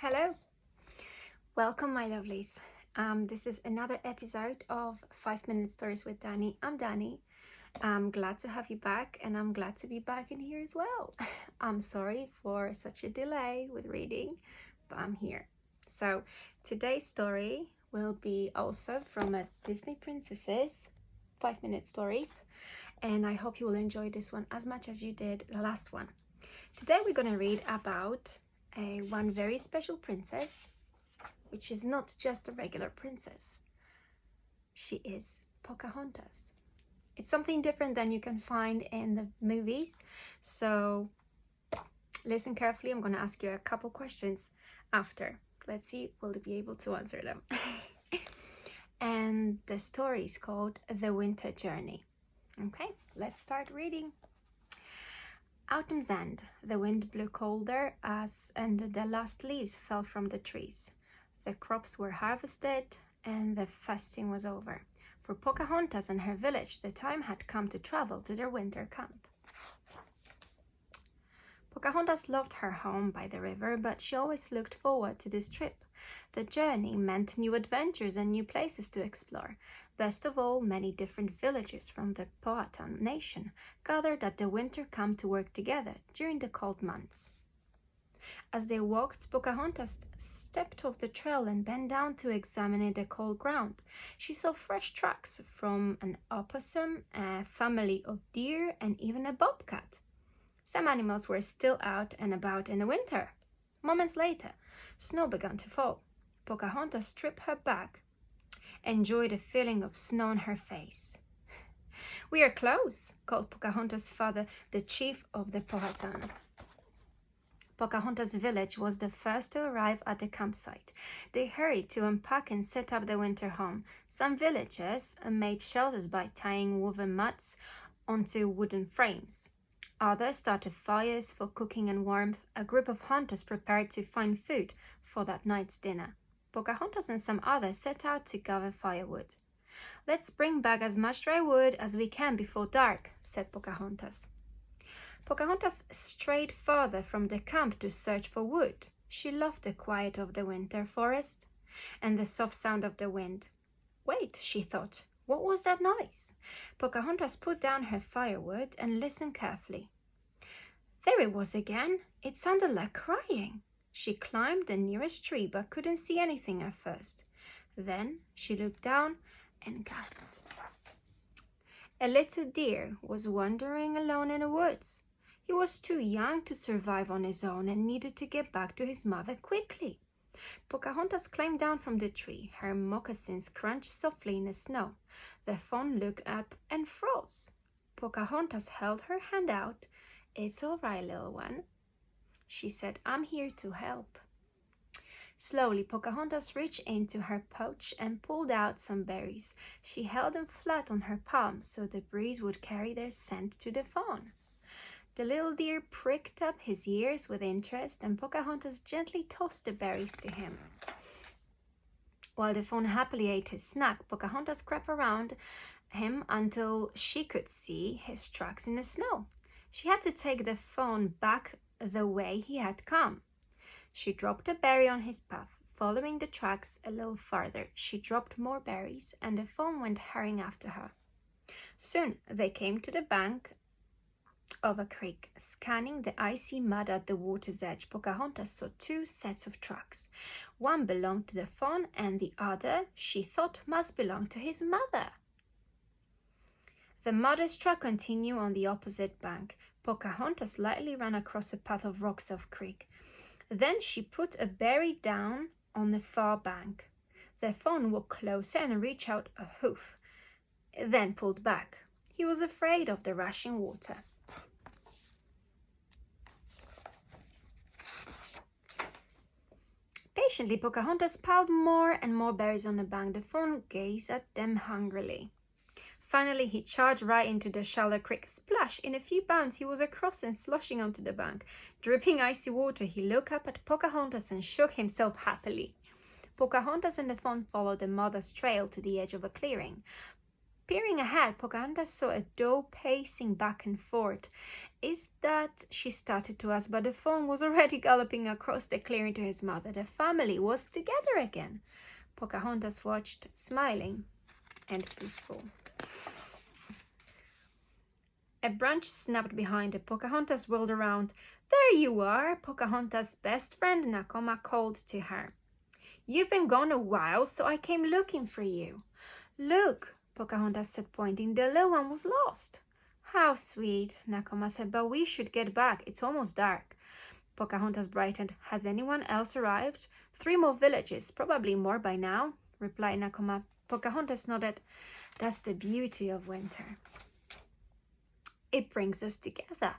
Hello, welcome my lovelies. This is another episode of 5 Minute Stories with Dani. I'm Dani. I'm glad to have you back and I'm glad to be back in here as well. I'm sorry for such a delay with reading, but I'm here. So today's story will be also from a Disney Princesses 5 Minute Stories, and I hope you will enjoy this one as much as you did the last one. Today we're going to read about one very special princess, which is not just a regular princess. She is Pocahontas. It's something different than you can find in the movies. So listen carefully. I'm going to ask you a couple questions after. Let's see, will you be able to answer them? And the story is called The Winter Journey. Okay, let's start reading. Autumn's end, the wind blew colder and the last leaves fell from the trees. The crops were harvested and the feasting was over. For Pocahontas and her village, the time had come to travel to their winter camp. Pocahontas loved her home by the river, but she always looked forward to this trip. The journey meant new adventures and new places to explore. Best of all, many different villages from the Powhatan nation gathered at the winter camp to work together during the cold months. As they walked, Pocahontas stepped off the trail and bent down to examine the cold ground. She saw fresh tracks from an opossum, a family of deer, and even a bobcat. Some animals were still out and about in the winter. Moments later, snow began to fall. Pocahontas stripped her back, enjoyed the feeling of snow on her face. "We are close," called Pocahontas' father, the chief of the Powhatan. Pocahontas' village was the first to arrive at the campsite. They hurried to unpack and set up the winter home. Some villagers made shelters by tying woven mats onto wooden frames. Others started fires for cooking and warmth. A group of hunters prepared to find food for that night's dinner. Pocahontas and some others set out to gather firewood. "Let's bring back as much dry wood as we can before dark," said Pocahontas. Pocahontas strayed further from the camp to search for wood. She loved the quiet of the winter forest and the soft sound of the wind. Wait, she thought. What was that noise? Pocahontas put down her firewood and listened carefully. There it was again. It sounded like crying. She climbed the nearest tree but couldn't see anything at first. Then she looked down and gasped. A little deer was wandering alone in the woods. He was too young to survive on his own and needed to get back to his mother quickly. Pocahontas climbed down from the tree. Her moccasins crunched softly in the snow. The fawn looked up and froze. Pocahontas held her hand out. "It's all right, little one," she said. "I'm here to help." Slowly, Pocahontas reached into her pouch and pulled out some berries. She held them flat on her palm so the breeze would carry their scent to the fawn. The little deer pricked up his ears with interest, and Pocahontas gently tossed the berries to him. While the fawn happily ate his snack, Pocahontas crept around him until she could see his tracks in the snow. She had to take the fawn back the way he had come. She dropped a berry on his path. Following the tracks a little farther, she dropped more berries, and the fawn went hurrying after her. Soon they came to the bank of a creek. Scanning the icy mud at the water's edge, Pocahontas saw two sets of tracks. One belonged to the fawn and the other, she thought, must belong to his mother. The mother's track continued on the opposite bank. Pocahontas lightly ran across a path of rocks off creek. Then she put a berry down on the far bank. The fawn walked closer and reached out a hoof, then pulled back. He was afraid of the rushing water. Patiently, Pocahontas piled more and more berries on the bank. The fawn gazed at them hungrily. Finally, he charged right into the shallow creek. Splash! In a few bounds, he was across and sloshing onto the bank. Dripping icy water, he looked up at Pocahontas and shook himself happily. Pocahontas and the fawn followed the mother's trail to the edge of a clearing. Peering ahead, Pocahontas saw a doe pacing back and forth. Is that, she started to ask, but the fawn was already galloping across the clearing to his mother. The family was together again. Pocahontas watched, smiling and peaceful. A branch snapped behind her. Pocahontas whirled around. There you are, Pocahontas' best friend Nakoma called to her. You've been gone a while, so I came looking for you. Look, Pocahontas said, pointing. The little one was lost. How sweet, Nakoma said, but we should get back. It's almost dark. Pocahontas brightened. Has anyone else arrived? 3 more villages, probably more by now, replied Nakoma. Pocahontas nodded. That's the beauty of winter. It brings us together.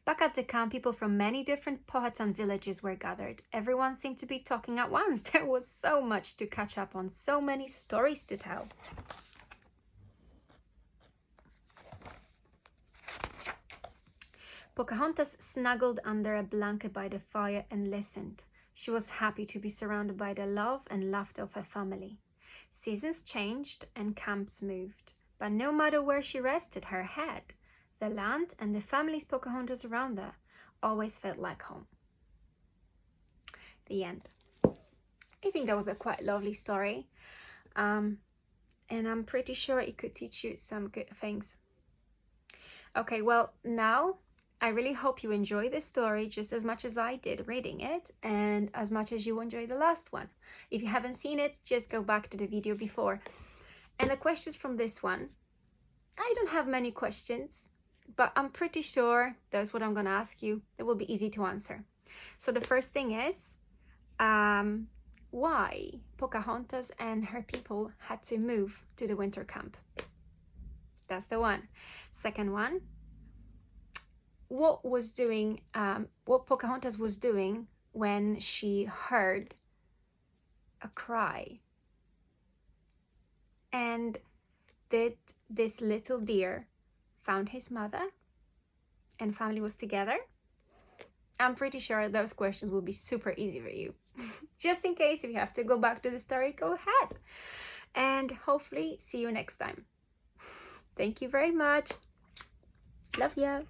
Back at the camp, people from many different Powhatan villages were gathered. Everyone seemed to be talking at once. There was so much to catch up on, so many stories to tell. Pocahontas snuggled under a blanket by the fire and listened. She was happy to be surrounded by the love and laughter of her family. Seasons changed and camps moved, but no matter where she rested her head, the land and the families Pocahontas around her always felt like home. The end. I think that was a quite lovely story. And I'm pretty sure it could teach you some good things. Okay, well, now I really hope you enjoy this story just as much as I did reading it and as much as you enjoyed the last one. If you haven't seen it, just go back to the video before. And the questions from this one, I don't have many questions, but I'm pretty sure that's what I'm going to ask you. It will be easy to answer. So the first thing is, why Pocahontas and her people had to move to the winter camp? That's the one. Second one, what Pocahontas was doing when she heard a cry? And did this little deer found his mother and family was together? I'm pretty sure those questions will be super easy for you. Just in case if you have to go back to the story, go ahead. And hopefully see you next time. Thank you very much. Love ya.